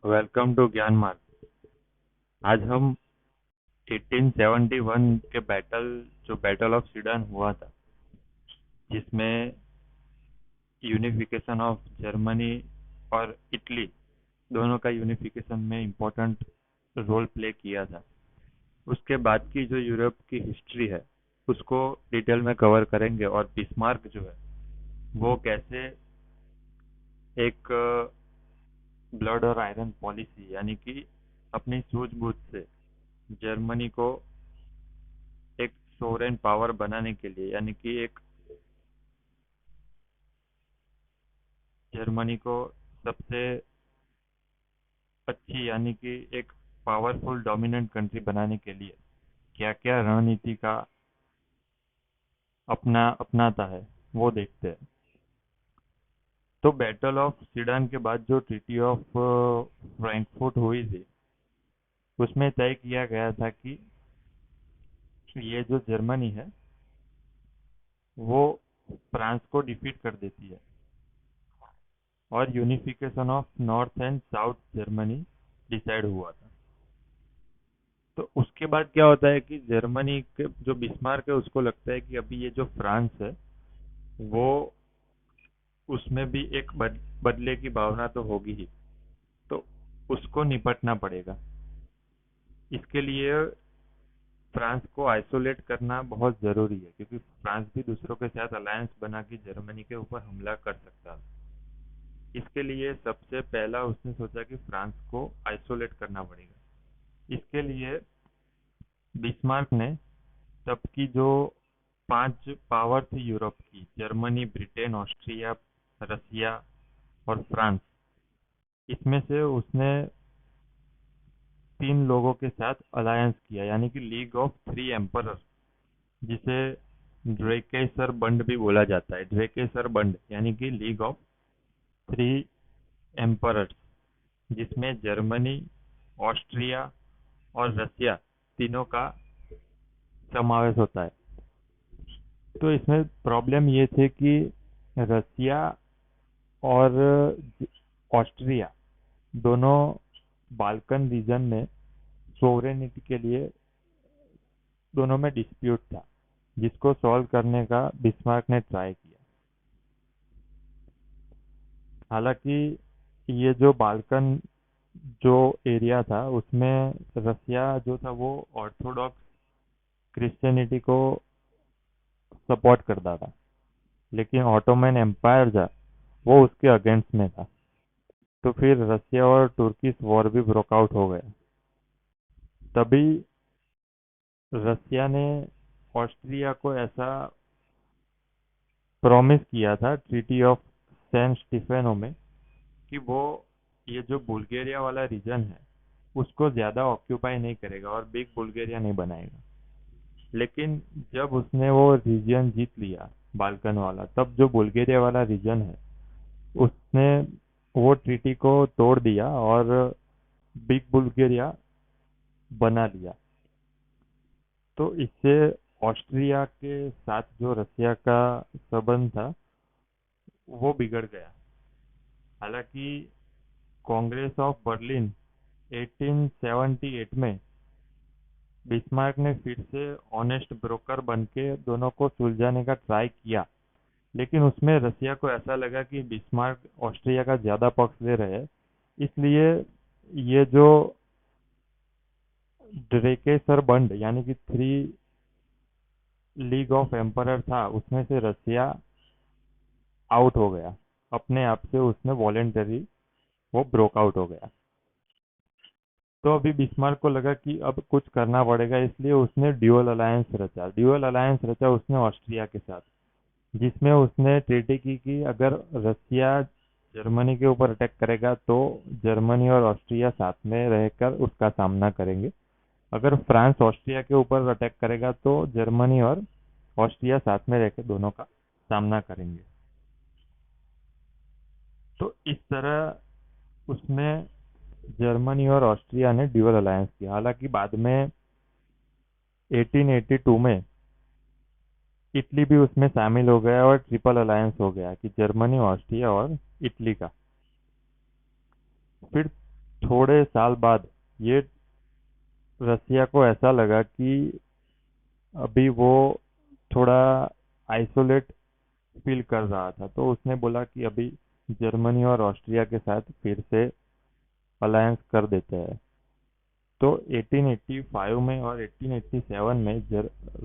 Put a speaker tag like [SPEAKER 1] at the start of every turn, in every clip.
[SPEAKER 1] Welcome to ज्ञान मार्ग। आज हम 1871 के बैटल ऑफ सीडन हुआ था, जिसमें यूनिफिकेशन ऑफ जर्मनी और इटली दोनों का यूनिफिकेशन में इम्पोर्टेंट रोल प्ले किया था। उसके बाद की जो यूरोप की हिस्ट्री है उसको डिटेल में कवर करेंगे, और बिस्मार्क जो है वो कैसे एक ब्लड और आयरन पॉलिसी यानी कि अपनी सूझबूझ से जर्मनी को एक सोवरेन पावर बनाने के लिए, यानी कि एक जर्मनी को सबसे अच्छी यानी कि एक पावरफुल डोमिनेंट कंट्री बनाने के लिए क्या क्या रणनीति का अपनाता है वो देखते हैं। तो बैटल ऑफ सीडन के बाद जो ट्रीटी ऑफ फ्रैंकफर्ट हुई थी, उसमें तय किया गया था कि ये जो जर्मनी है वो फ्रांस को डिफीट कर देती है, और unification of north and south Germany decide हुआ था। तो उसके बाद क्या होता है कि जर्मनी के जो बिस्मार्क है उसको लगता है कि अभी ये जो फ्रांस है वो उसमें भी एक बदले की भावना तो होगी ही, तो उसको निपटना पड़ेगा। इसके लिए फ्रांस को आइसोलेट करना बहुत ज़रूरी है, क्योंकि फ्रांस भी दूसरों के साथ अलायंस बना के जर्मनी के ऊपर हमला कर सकता है। इसके लिए सबसे पहला उसने सोचा कि फ्रांस को आइसोलेट करना पड़ेगा। इसके लिए बिस्मार्क ने तब की जो 5 पावर थी यूरोप की, जर्मनी, ब्रिटेन, ऑस्ट्रिया, रसिया और फ्रांस, इसमें से उसने 3 लोगों के साथ अलायंस किया, यानी कि लीग ऑफ 3 एम्परर, जिसे ड्रेकेसर बंड भी बोला जाता है। ड्रेकेसर बंड यानी कि लीग ऑफ 3 एम्परर्स, जिसमें जर्मनी, ऑस्ट्रिया और रसिया तीनों का समावेश होता है। तो इसमें प्रॉब्लम ये थे कि रसिया और ऑस्ट्रिया दोनों बाल्कन रीजन में सोवरेनिटी के लिए दोनों में डिस्प्यूट था, जिसको सॉल्व करने का बिस्मार्क ने ट्राई किया। हालांकि ये जो बाल्कन जो एरिया था उसमें रसिया जो था वो ऑर्थोडॉक्स क्रिश्चियनिटी को सपोर्ट करता था, लेकिन ऑटोमन एम्पायर था वो उसके अगेंस्ट में था। तो फिर रसिया और तुर्किश वॉर भी ब्रोकआउट हो गया। तभी रसिया ने ऑस्ट्रिया को ऐसा प्रॉमिस किया था ट्रीटी ऑफ सेंट स्टीफेनो में कि वो ये जो बुल्गारिया वाला रीजन है उसको ज़्यादा ऑक्यूपाई नहीं करेगा और बिग बुल्गारिया नहीं बनाएगा। लेकिन जब उसने वो रीजन जीत लिया बाल्कन वाला, तब जो बुल्गारिया वाला रीजन है उसने वो ट्रीटी को तोड़ दिया और बिग बुल्गारिया बना लिया। तो इससे ऑस्ट्रिया के साथ जो रसिया का संबंध था वो बिगड़ गया। हालांकि कांग्रेस ऑफ बर्लिन 1878 में बिस्मार्क ने फिर से ऑनेस्ट ब्रोकर बन के दोनों को सुलझाने का ट्राई किया, लेकिन उसमें रसिया को ऐसा लगा कि बिस्मार्क ऑस्ट्रिया का ज़्यादा पक्ष ले रहे हैं। इसलिए ये जो ड्रेकेसर बंड यानी कि 3 लीग ऑफ एम्परर था उसमें से रसिया आउट हो गया। अपने आप से उसने वॉलेंटरी वो ब्रोक आउट हो गया। तो अभी बिस्मार्क को लगा कि अब कुछ करना पड़ेगा, इसलिए उसने ड्यूअल अलायंस रचा उसने ऑस्ट्रिया के साथ, जिसमें उसने ट्रीटी की कि अगर रसिया जर्मनी के ऊपर अटैक करेगा तो जर्मनी और ऑस्ट्रिया साथ में रहकर उसका सामना करेंगे। अगर फ्रांस ऑस्ट्रिया के ऊपर अटैक करेगा तो जर्मनी और ऑस्ट्रिया साथ में रहकर दोनों का सामना करेंगे। तो इस तरह उसमें जर्मनी और ऑस्ट्रिया ने ड्यूअल अलायंस किया। हालांकि बाद में 1882 में इटली भी उसमें शामिल हो गया और ट्रिपल अलायंस हो गया कि जर्मनी, ऑस्ट्रिया और इटली का। फिर थोड़े साल बाद ये रसिया को ऐसा लगा कि अभी वो थोड़ा आइसोलेट फील कर रहा था, तो उसने बोला कि अभी जर्मनी और ऑस्ट्रिया के साथ फिर से अलायंस कर देते हैं। तो 1885 में और 1887 में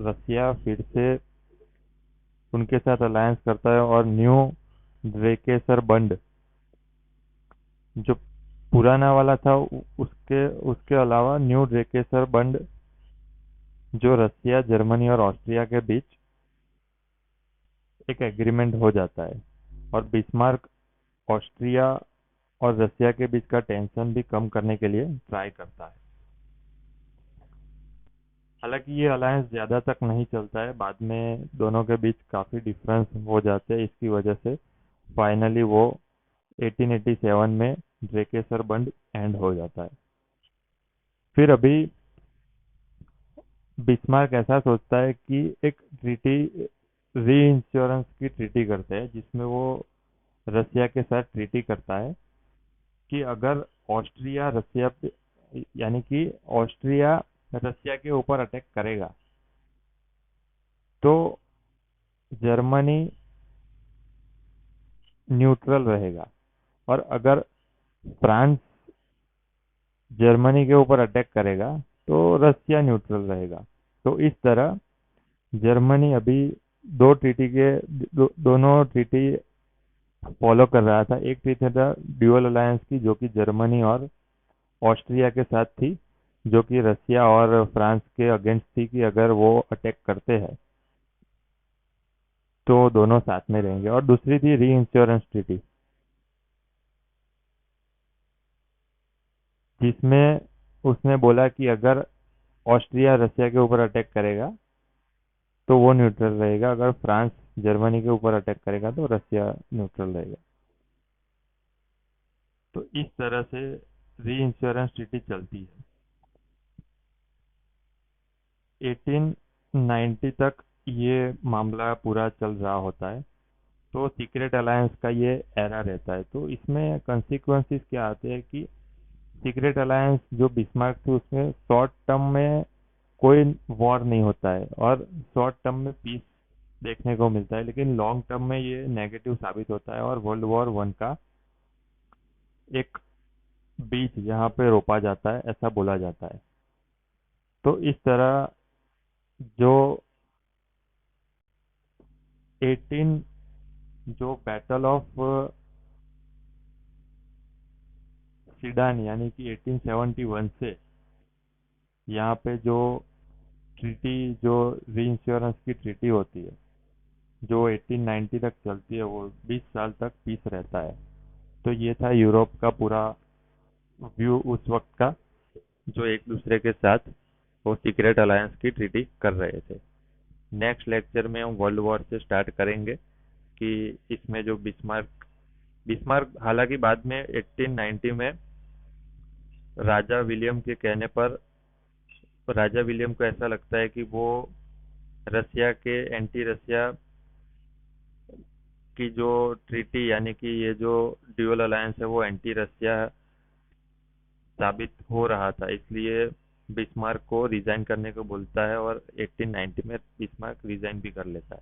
[SPEAKER 1] रसिया फिर से उनके साथ अलायंस करता है, और न्यू ड्रेकेसर बंड जो पुराना वाला था उसके उसके अलावा न्यू ड्रेकेसर बंड जो रसिया, जर्मनी और ऑस्ट्रिया के बीच एक एग्रीमेंट हो जाता है, और बिस्मार्क ऑस्ट्रिया और रसिया के बीच का टेंशन भी कम करने के लिए ट्राई करता है। हालांकि ये अलायंस ज़्यादा तक नहीं चलता है, बाद में दोनों के बीच काफ़ी डिफरेंस हो जाते हैं, इसकी वजह से फाइनली वो 1887 में ड्रेकेसर बंड एंड हो जाता है। फिर अभी बिस्मार्क ऐसा सोचता है कि एक ट्रीटी, री इंश्योरेंस की ट्रीटी करते हैं, जिसमें वो रसिया के साथ ट्रीटी करता है कि अगर ऑस्ट्रिया रसिया पे, यानी कि ऑस्ट्रिया रसिया के ऊपर अटैक करेगा तो जर्मनी न्यूट्रल रहेगा, और अगर फ्रांस जर्मनी के ऊपर अटैक करेगा तो रसिया न्यूट्रल रहेगा। तो इस तरह जर्मनी अभी दोनों ट्रीटी फॉलो कर रहा था। एक ट्रीटी था ड्यूअल अलायंस की, जो कि जर्मनी और ऑस्ट्रिया के साथ थी, जो कि रसिया और फ्रांस के अगेंस्ट थी कि अगर वो अटैक करते हैं तो दोनों साथ में रहेंगे। और दूसरी थी री इंश्योरेंस ट्रीटी, जिसमें उसने बोला कि अगर ऑस्ट्रिया रसिया के ऊपर अटैक करेगा तो वो न्यूट्रल रहेगा, अगर फ्रांस जर्मनी के ऊपर अटैक करेगा तो रसिया न्यूट्रल रहेगा। तो इस तरह से री इंश्योरेंस ट्रीटी चलती है। 1890 तक ये मामला पूरा चल रहा होता है। तो सीक्रेट अलायंस का ये एरा रहता है। तो इसमें कंसिक्वेंसेस क्या आते हैं कि सीक्रेट अलायंस जो बिस्मार्क थी उसमें शॉर्ट टर्म में कोई वॉर नहीं होता है, और शॉर्ट टर्म में पीस देखने को मिलता है, लेकिन लॉन्ग टर्म में ये नेगेटिव साबित होता है, और वर्ल्ड वॉर वन का एक बीज यहाँ पे रोपा जाता है, ऐसा बोला जाता है। तो इस तरह जो 18 जो बैटल ऑफ सीडान यानी कि 1871 से यहाँ पे जो ट्रीटी, जो री इंश्योरेंस की ट्रीटी होती है, जो 1890 तक चलती है, वो 20 साल तक पीस रहता है। तो ये था यूरोप का पूरा व्यू उस वक्त का, जो एक दूसरे के साथ वो सीक्रेट अलायंस की ट्रीटी कर रहे थे। नेक्स्ट लेक्चर में हम वर्ल्ड वॉर से स्टार्ट करेंगे कि इसमें जो बिस्मार्क बिस्मार्क हालांकि बाद में 1890 में राजा विलियम के कहने पर, राजा विलियम को ऐसा लगता है कि वो रसिया के एंटी रसिया की जो ट्रीटी, यानी कि ये जो ड्यूअल अलायंस है, वो एंटी रसिया साबित हो रहा था, इसलिए बिस्मार्क को रिजाइन करने को बोलता है, और 1890 में बिस्मार्क रिजाइन भी कर लेता है।